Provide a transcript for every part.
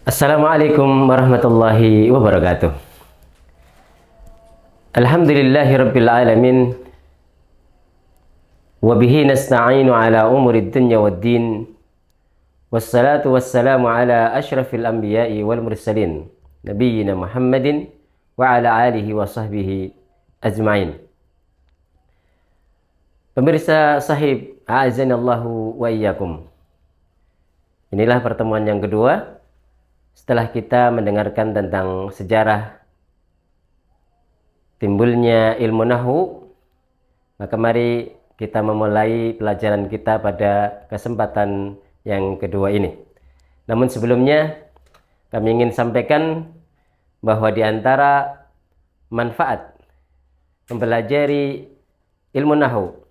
Assalamualaikum warahmatullahi wabarakatuh. Alhamdulillahi rabbil alamin. Wabihi nasta'inu ala umuri dunya waddin. Wassalatu wassalamu ala ashrafil anbiya'i wal mursalin, nabiyyina Muhammadin wa ala alihi wa sahbihi ajma'in. Pemirsa sahib, a'azanallahu wa iyyakum. Inilah pertemuan yang kedua setelah kita mendengarkan tentang sejarah timbulnya ilmu nahwu, maka mari kita memulai pelajaran kita pada kesempatan yang kedua ini. Namun sebelumnya kami ingin sampaikan bahwa di antara manfaat mempelajari ilmu nahwu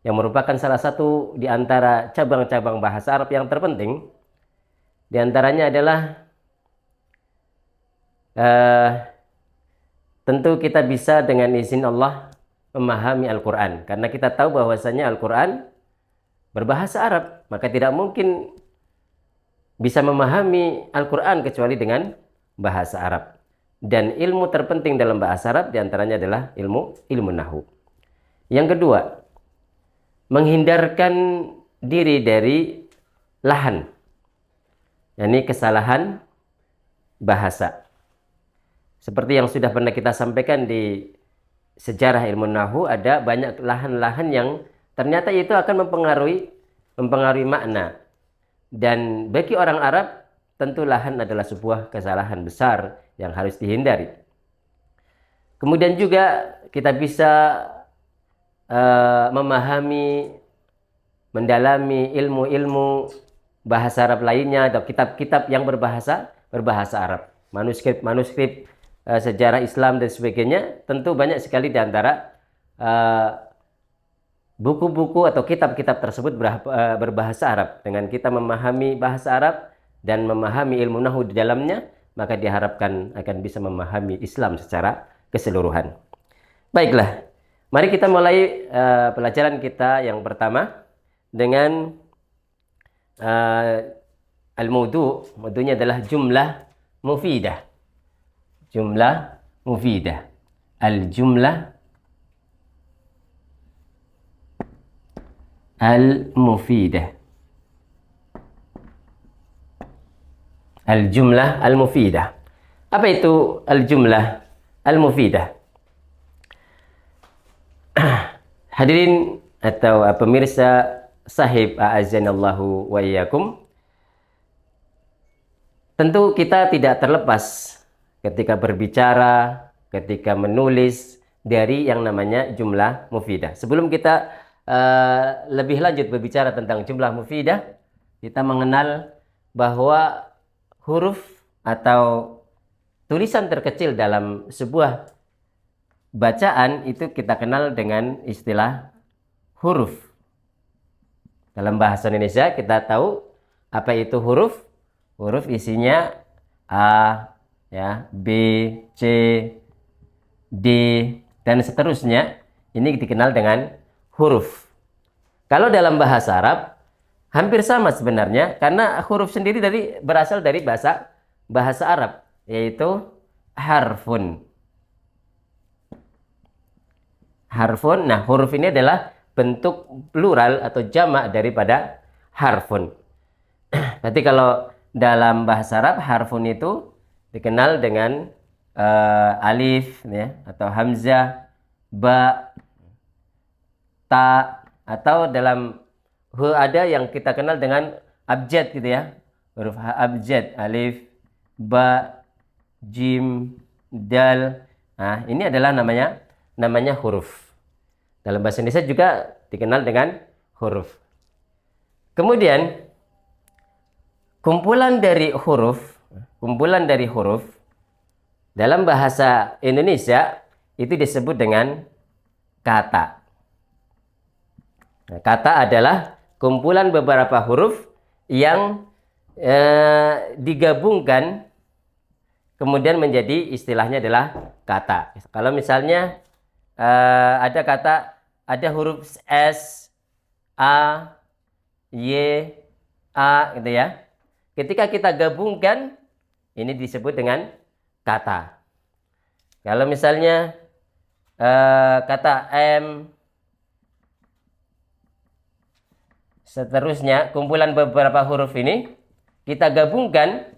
yang merupakan salah satu di antara cabang-cabang bahasa Arab yang terpenting, di antaranya adalah tentu kita bisa dengan izin Allah memahami Al-Quran, karena kita tahu bahwasanya Al-Quran berbahasa Arab, maka tidak mungkin bisa memahami Al-Quran kecuali dengan bahasa Arab. Dan ilmu terpenting dalam bahasa Arab diantaranya adalah ilmu nahwu. Yang kedua, menghindarkan diri dari lahan, yakni kesalahan bahasa. Seperti yang sudah pernah kita sampaikan di sejarah ilmu nahwu, ada banyak lahan-lahan yang ternyata itu akan mempengaruhi makna. Dan bagi orang Arab, tentu lahan adalah sebuah kesalahan besar yang harus dihindari. Kemudian juga kita bisa memahami, mendalami ilmu-ilmu bahasa Arab lainnya atau kitab-kitab yang berbahasa Arab, manuskrip sejarah Islam dan sebagainya. Tentu banyak sekali di antara buku-buku atau kitab-kitab tersebut berbahasa Arab. Dengan kita memahami bahasa Arab dan memahami ilmu nahwu di dalamnya, maka diharapkan akan bisa memahami Islam secara keseluruhan. Baiklah, mari kita mulai pelajaran kita yang pertama dengan al-mawdu'. Mawdu'nya adalah jumlah mufidah. Jumlah mufidah. Al-jumlah al-mufidah. Al-jumlah al-mufidah. Apa itu al-jumlah al-mufidah? Hadirin atau pemirsa sahib, a'azanallahu wa iyyakum. Tentu kita tidak terlepas ketika berbicara, ketika menulis dari yang namanya jumlah mufidah. Sebelum kita lebih lanjut berbicara tentang jumlah mufidah, kita mengenal bahwa huruf atau tulisan terkecil dalam sebuah bacaan itu kita kenal dengan istilah huruf. Dalam bahasa Indonesia kita tahu apa itu huruf. Huruf isinya A, ya, B, C, D, dan seterusnya. Ini dikenal dengan huruf. Kalau dalam bahasa Arab hampir sama sebenarnya, karena huruf sendiri berasal dari bahasa Arab, yaitu harfun. Harfun. Nah, huruf ini adalah bentuk plural atau jamak daripada harfun. Berarti kalau dalam bahasa Arab harfun itu dikenal dengan alif, ya, atau hamzah, ba, ta, atau dalam ada yang kita kenal dengan abjad gitu ya. Huruf abjad, alif, ba, jim, dal. Nah, ini adalah namanya huruf. Dalam bahasa Indonesia juga dikenal dengan huruf. Kemudian kumpulan dari huruf dalam bahasa Indonesia itu disebut dengan kata. Nah, kata adalah kumpulan beberapa huruf yang digabungkan kemudian menjadi istilahnya adalah kata. Kalau misalnya ada huruf S, A, Y, A gitu ya. Ketika kita gabungkan ini disebut dengan kata. Kalau misalnya kata M, seterusnya kumpulan beberapa huruf ini kita gabungkan,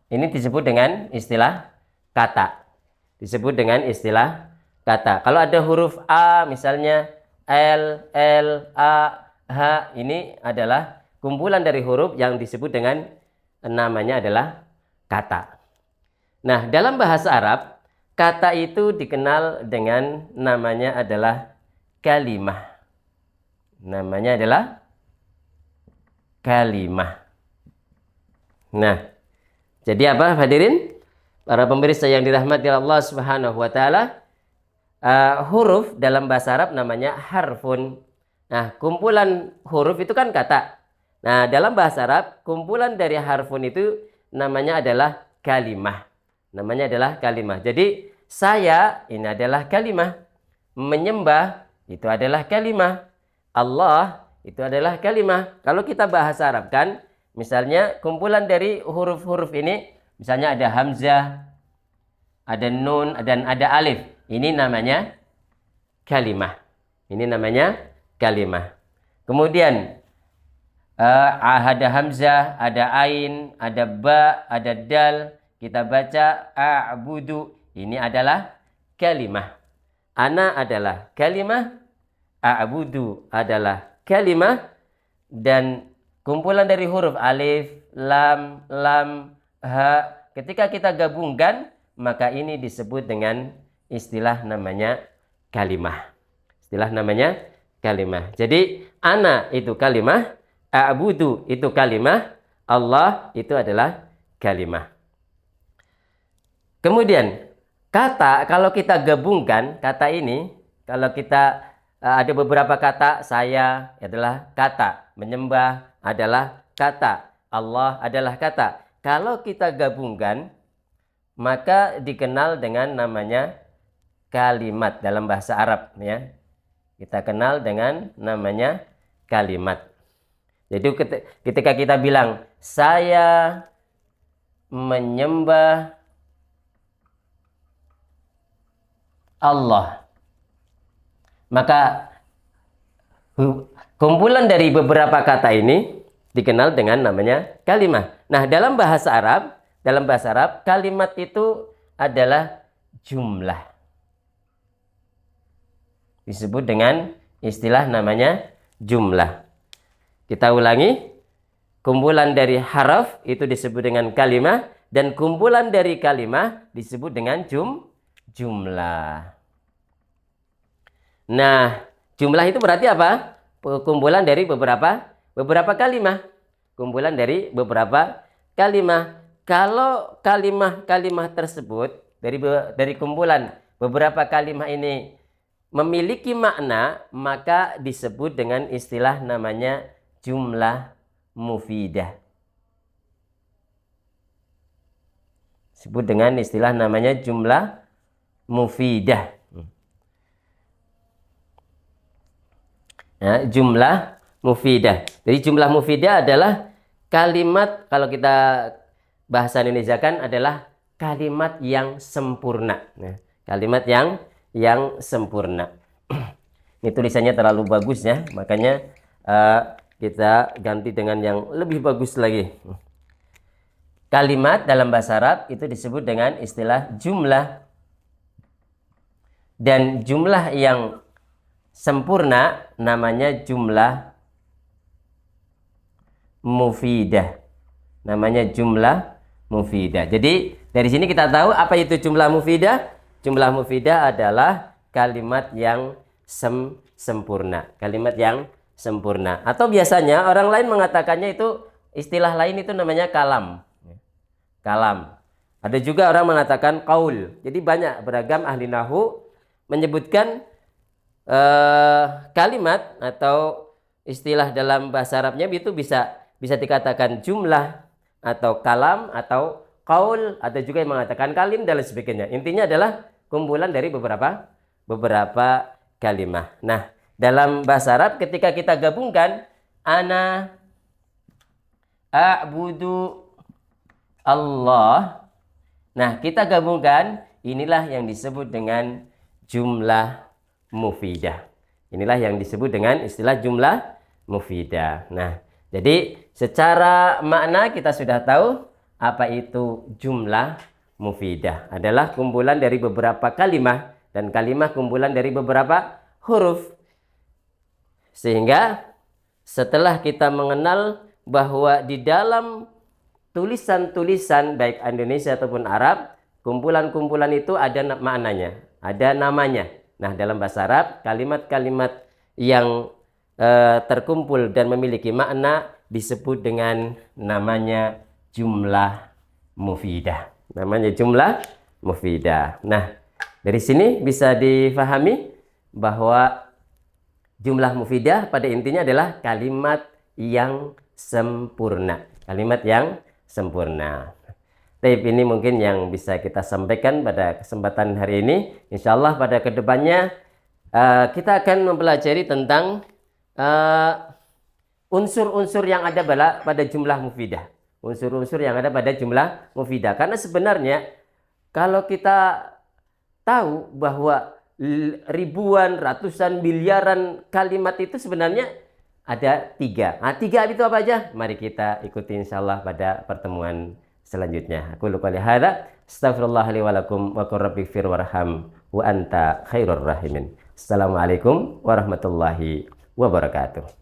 ini disebut dengan istilah kata. Disebut dengan istilah kata. Kalau ada huruf A misalnya L, A, H, ini adalah kumpulan dari huruf yang disebut dengan namanya adalah kata. Nah, dalam bahasa Arab, kata itu dikenal dengan namanya adalah kalimah. Namanya adalah kalimah. Nah, jadi apa hadirin? Para pemirsa yang dirahmati Allah Subhanahu wa taala, huruf dalam bahasa Arab namanya harfun. Nah, kumpulan huruf itu kan kata. Nah, dalam bahasa Arab, kumpulan dari harfun itu namanya adalah kalimah. Namanya adalah kalimah. Jadi, saya ini adalah kalimah. Menyembah itu adalah kalimah. Allah itu adalah kalimah. Kalau kita bahasa Arab kan, misalnya kumpulan dari huruf-huruf ini, misalnya ada hamzah, ada nun, dan ada alif. Ini namanya kalimah. Ini namanya kalimah. Kemudian ada hamzah, ada ain, ada ba, ada dal. Kita baca a'budu. Ini adalah kalimah. Ana adalah kalimah, a'budu adalah kalimah, dan kumpulan dari huruf alif, lam, ha, ketika kita gabungkan, maka ini disebut dengan istilah namanya kalimah. Istilah namanya kalimah. Jadi ana itu kalimah, a'budu itu kalimah, Allah itu adalah kalimah. Kemudian kata, kalau kita gabungkan kata ini, kalau kita ada beberapa kata, saya adalah kata, menyembah adalah kata, Allah adalah kata. Kalau kita gabungkan, maka dikenal dengan namanya kalimat dalam bahasa Arab, ya. Kita kenal dengan namanya kalimat. Jadi ketika kita bilang saya menyembah Allah, maka kumpulan dari beberapa kata ini dikenal dengan namanya kalimat. Nah, dalam bahasa Arab, kalimat itu adalah jumlah. Disebut dengan istilah namanya jumlah. Kita ulangi, kumpulan dari haraf itu disebut dengan kalimah, dan kumpulan dari kalimah disebut dengan jumlah. Nah, jumlah itu berarti apa? Kumpulan dari beberapa kalimah. Kumpulan dari beberapa kalimah. Kalau kalimah tersebut dari kumpulan beberapa kalimah ini memiliki makna, maka disebut dengan istilah namanya jumlah mufidah. Disebut dengan istilah namanya jumlah mufidah. Ya, jumlah mufidah. Jadi jumlah mufidah adalah kalimat, kalau kita bahasa Indonesia kan, adalah kalimat yang sempurna. Nah, kalimat yang sempurna. Ini tulisannya terlalu bagus ya, makanya kita ganti dengan yang lebih bagus lagi. Kalimat dalam bahasa Arab itu disebut dengan istilah jumlah. Dan jumlah yang sempurna namanya jumlah mufidah. Namanya jumlah mufidah. Jadi dari sini kita tahu apa itu jumlah mufidah. Jumlah mufidah adalah kalimat yang sempurna. Kalimat yang sempurna. Atau biasanya orang lain mengatakannya itu, istilah lain itu namanya kalam. Kalam. Ada juga orang mengatakan qaul. Jadi banyak beragam ahli nahwu menyebutkan kalimat atau istilah dalam bahasa Arabnya itu bisa dikatakan jumlah atau kalam atau qaul, ada juga yang mengatakan kalim dan lain sebagainya. Intinya adalah kumpulan dari beberapa kalimah. Nah, dalam bahasa Arab ketika kita gabungkan ana a'budu Allah, Nah, kita gabungkan, inilah yang disebut dengan jumlah mufidah. Inilah yang disebut dengan istilah jumlah mufidah. Nah, jadi secara makna kita sudah tahu apa itu jumlah mufidah. Adalah kumpulan dari beberapa kalimat dan kalimat kumpulan dari beberapa huruf. Sehingga setelah kita mengenal bahwa di dalam tulisan-tulisan baik Indonesia ataupun Arab, kumpulan-kumpulan itu ada maknanya, ada namanya. Nah, dalam bahasa Arab, kalimat-kalimat yang terkumpul dan memiliki makna disebut dengan namanya jumlah mufidah. Namanya jumlah mufidah. Nah, dari sini bisa difahami bahwa jumlah mufidah pada intinya adalah kalimat yang sempurna. Kalimat yang sempurna. Tapi ini mungkin yang bisa kita sampaikan pada kesempatan hari ini. Insya Allah pada kedepannya kita akan mempelajari tentang unsur-unsur yang ada pada jumlah mufidah. Unsur-unsur yang ada pada jumlah mufidah. Karena sebenarnya kalau kita tahu bahwa ribuan, ratusan, miliaran kalimat itu sebenarnya ada 3. Nah, 3 itu apa aja? Mari kita ikuti insyaallah pada pertemuan selanjutnya. Aku lupa lihada. Astaghfirullah li wa lakum wa qur rabbighfir warham wa anta khairur rahimin. Assalamualaikum warahmatullahi wabarakatuh.